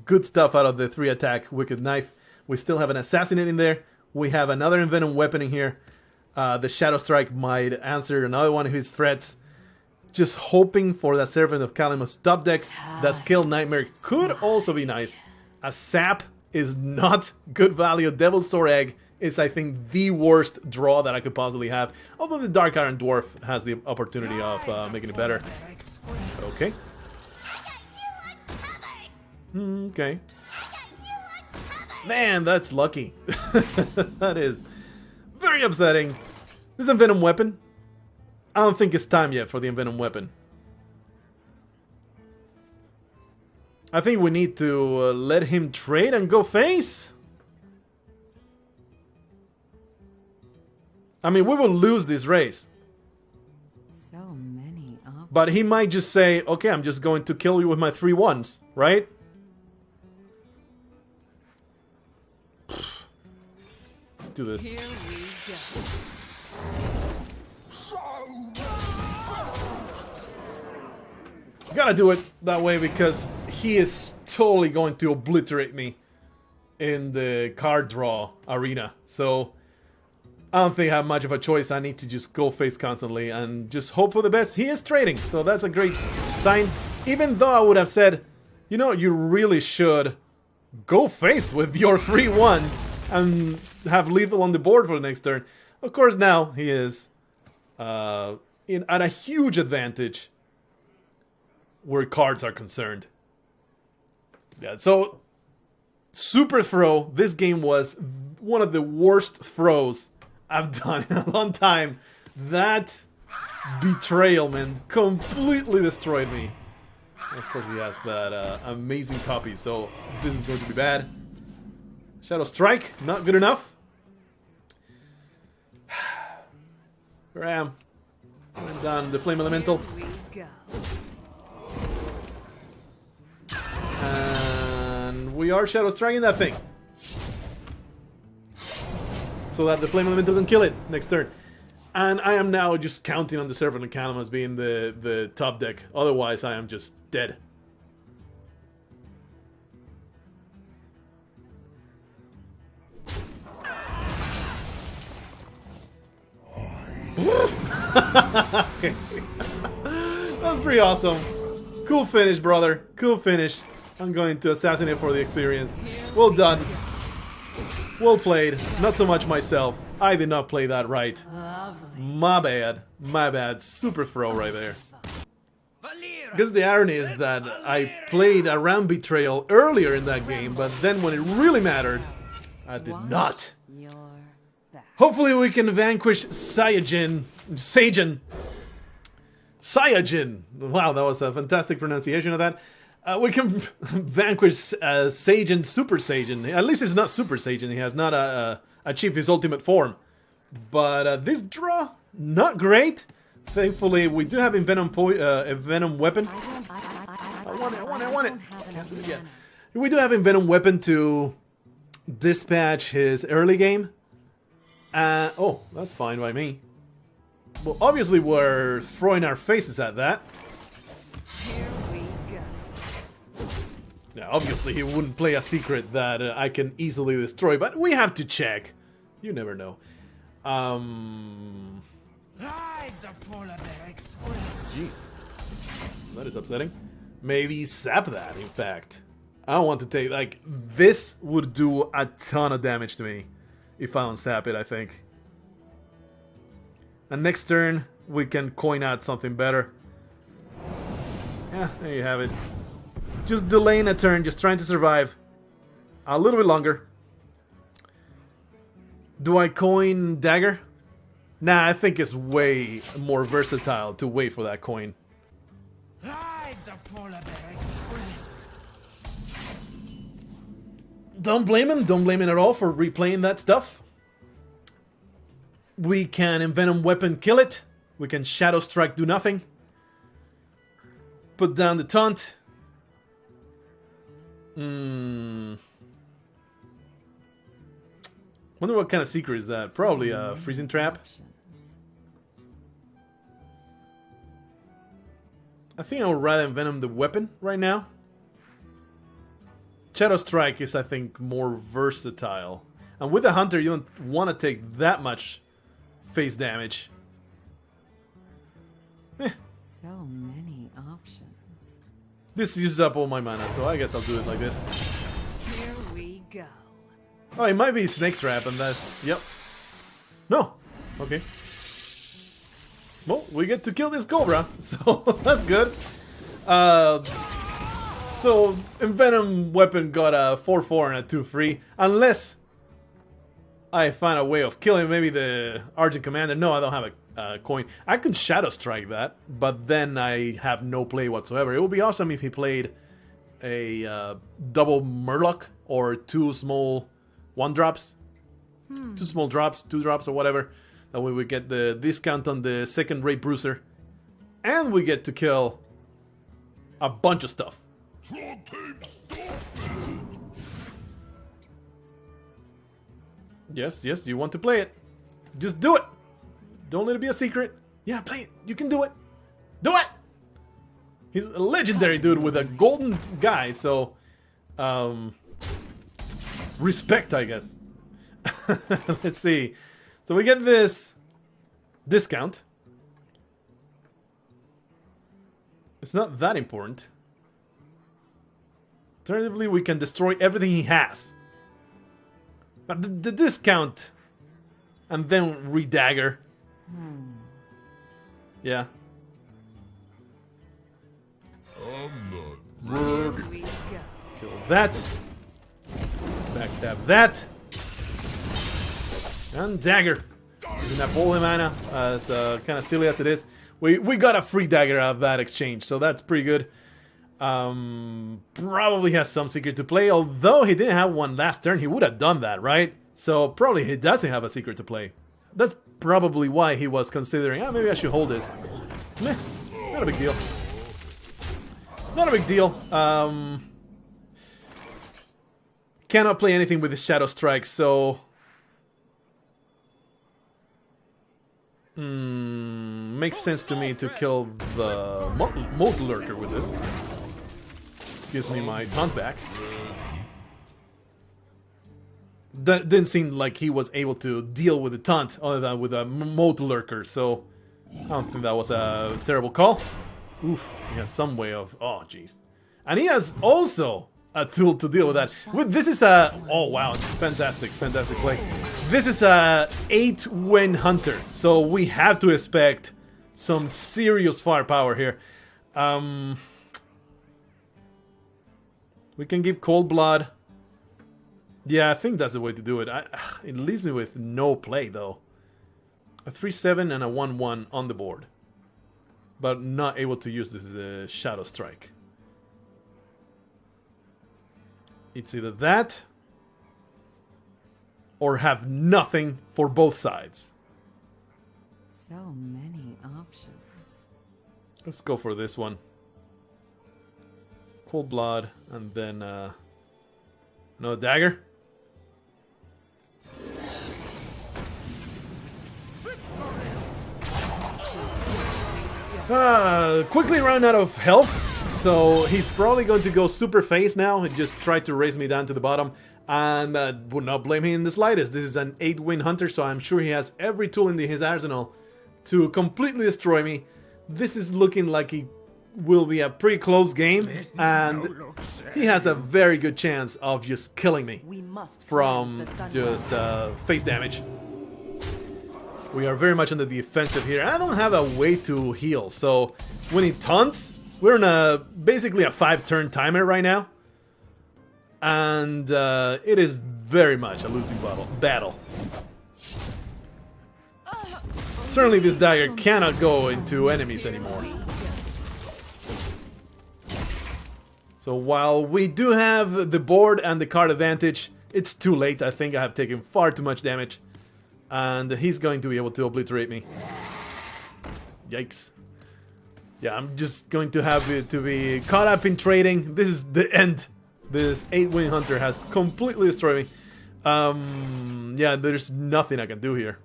good stuff out of the 3 attack Wicked Knife. We still have an Assassinate in there. We have another Envenom Weapon in here. The Shadow Strike might answer another one of his threats. Just hoping for that Servant of Calamus top deck. That Scale Nightmare could also be nice. A Sap is not good value. Devil's Sword Egg is, I think, the worst draw that I could possibly have. Although the Dark Iron Dwarf has the opportunity of making it better. Okay. Okay. Man, that's lucky. That is very upsetting. This Envenom Weapon, I don't think it's time yet for the Envenom Weapon. I think we need to let him trade and go face. I mean, we will lose this race. So many options. But he might just say, okay, I'm just going to kill you with my 3 1s, right? Let's do this. Here we go. Gotta do it that way because he is totally going to obliterate me in the card draw arena. So I don't think I have much of a choice. I need to just go face constantly and just hope for the best. He is trading, so that's a great sign. Even though I would have said, you know, you really should go face with your 3 1s and have lethal on the board for the next turn. Of course, now he is at a huge advantage where cards are concerned. Yeah, so super throw. This game was one of the worst throws I've done in a long time. That betrayal, man, completely destroyed me. Of course, he has that amazing copy, so this is going to be bad. Shadow Strike, not good enough. Here I am. I'm done. The Flame Elemental. Here we go. And we are Shadow Striking that thing. So that the Flame Elemental can kill it next turn. And I am now just counting on the Servant of Calamus being the top deck. Otherwise, I am just dead. Okay. That was pretty awesome. Cool finish, brother. Cool finish. I'm going to assassinate for the experience. Well done. Well played. Not so much myself. I did not play that right. Lovely. My bad. My bad. Super throw right there. Because the irony is that I played around Betrayal earlier in that game, but then when it really mattered, I did not. Your back. Hopefully we can vanquish Saiyajin Saiyajin. Wow, that was a fantastic pronunciation of that. We can vanquish Saiyan, Super Saiyan. At least it's not Super Saiyan. He has not achieved his ultimate form. But this draw, not great. Thankfully, we do have a Venom weapon. I want it. Yeah. We do have a Venom weapon to dispatch his early game. Oh, that's fine by me. Well, obviously we're throwing our faces at that. Here we go. Now, obviously he wouldn't play a secret that I can easily destroy, but we have to check. You never know. Hide the polar bear express. Jeez. That is upsetting. Maybe sap that, in fact. I don't want to take, like, this would do a ton of damage to me if I don't sap it, I think. And next turn, we can coin out something better. Yeah, there you have it. Just delaying a turn, just trying to survive a little bit longer. Do I coin dagger? Nah, I think it's way more versatile to wait for that coin. Hide the polar bear express. Don't blame him at all for replaying that stuff. We can Envenom Weapon kill it. We can Shadow Strike do nothing. Put down the taunt. Wonder what kind of secret is that? Probably a freezing trap. I think I would rather Envenom the weapon right now. Shadow Strike is, I think, more versatile. And with a Hunter, you don't want to take that much face damage. So many options. This uses up all my mana, so I guess I'll do it like this. Here we go. Oh, it might be Snake Trap, and that's... Yep. No. Okay. Well, we get to kill this Cobra, so that's good. So, Envenom Weapon got a 4-4 and a 2-3. Unless I find a way of killing maybe the Argent Commander. No, I don't have a coin. I can Shadow Strike that, but then I have no play whatsoever. It would be awesome if he played a double Murloc or 2 small 1-drops. 2 small drops, 2 drops or whatever. That way we get the discount on the second Ray Bruiser. And we get to kill a bunch of stuff. Yes, you want to play it. Just do it. Don't let it be a secret. Yeah, play it. You can do it. Do it! He's a legendary dude with a golden guy, so... respect, I guess. Let's see. So we get this discount. It's not that important. Alternatively, we can destroy everything he has. But the discount... And then re-dagger. Yeah. Here we go. Kill that. Backstab that. And dagger. Using that holy mana, as kind of silly as it is. We got a free dagger out of that exchange, so that's pretty good. Probably has some secret to play, although he didn't have one last turn, he would have done that, right? So probably he doesn't have a secret to play. That's probably why he was considering, maybe I should hold this. Meh, not a big deal. Not a big deal. Cannot play anything with the Shadow Strike, so... makes sense to me to kill the Mold Lurker with this. Gives me my taunt back. That didn't seem like he was able to deal with the taunt other than with a Mold Lurker, so I don't think that was a terrible call. Oof, he has some way of... Oh, jeez. And he has also a tool to deal with that. This is a... Oh, wow, fantastic play. This is a 8-win Hunter, so we have to expect some serious firepower here. We can give Cold Blood. Yeah, I think that's the way to do it. It leaves me with no play, though. A 3-7 and a 1-1 on the board. but not able to use this Shadow Strike. It's either that or have nothing for both sides. So many options. Let's go for this one. Cold Blood, and then no dagger. Quickly run out of health, so he's probably going to go super phase now and just try to raise me down to the bottom. And would not blame him in the slightest. This is an 8-win hunter, so I'm sure he has every tool in his arsenal to completely destroy me. This is looking like he will be a pretty close game, and he has a very good chance of just killing me from just face damage. We are very much on the defensive here. I don't have a way to heal, so when he taunts, we're in basically a 5-turn timer right now, and it is very much a losing battle. Certainly this dagger cannot go into enemies anymore. So while we do have the board and the card advantage, it's too late. I think I have taken far too much damage. And he's going to be able to obliterate me. Yikes. Yeah, I'm just going to have to be caught up in trading. This is the end. This 8-win hunter has completely destroyed me. Yeah, there's nothing I can do here.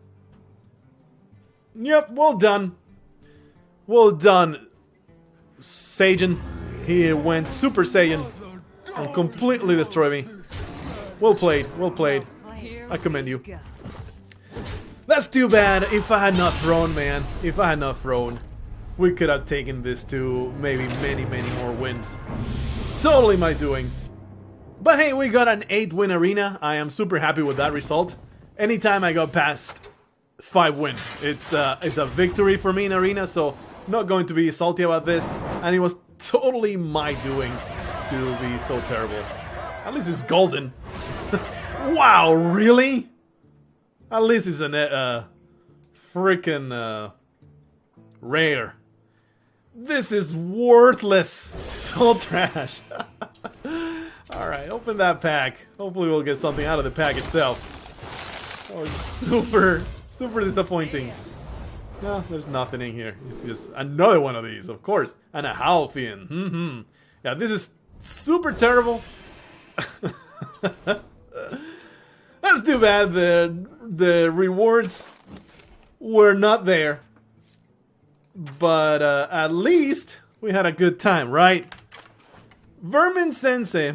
Yep, well done. Well done, Saiyan. He went Super Saiyan and completely destroyed me. Well played, well played. I commend you. That's too bad. If I had not thrown, man. If I had not thrown, we could have taken this to maybe many more wins. Totally my doing. But hey, we got an 8-win arena. I am super happy with that result. Anytime I go past 5 wins, it's a victory for me in arena, so not going to be salty about this. And it was totally my doing to be so terrible. At least it's golden. Wow, really? At least it's a freaking rare. This is worthless. So trash. Alright, open that pack. Hopefully we'll get something out of the pack itself. Oh, super disappointing. No, there's nothing in here. It's just another one of these, of course. And a Halfian. Yeah, this is super terrible. That's too bad. The rewards were not there. But at least we had a good time, right? Vermin Sensei.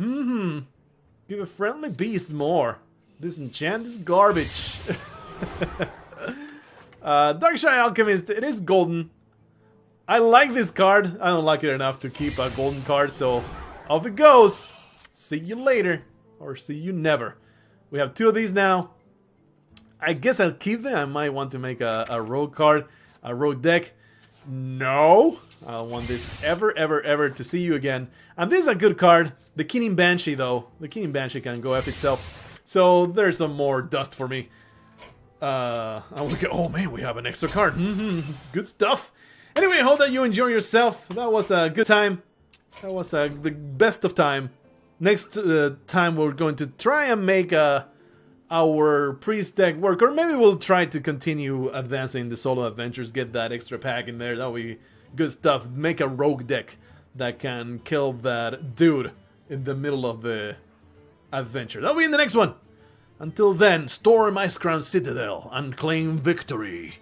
Give a friendly beast more. Disenchant is garbage. Darkshire Alchemist, it is golden. I like this card. I don't like it enough to keep a golden card, so off it goes. See you later. Or see you never. We have 2 of these now. I guess I'll keep them. I might want to make a rogue card, a rogue deck. No. I don't want this ever to see you again. And this is a good card. The Keening Banshee, though. The Keening Banshee can go F itself. So there's some more dust for me. Oh man, we have an extra card. Good stuff. Anyway, I hope that you enjoy yourself. That was a good time. That was the best of time. Next time we're going to try and make our priest deck work, or maybe we'll try to continue advancing the solo adventures, get that extra pack in there. That'll be good stuff. Make a rogue deck that can kill that dude in the middle of the adventure. That'll be in the next one. Until then, storm Icecrown Citadel and claim victory.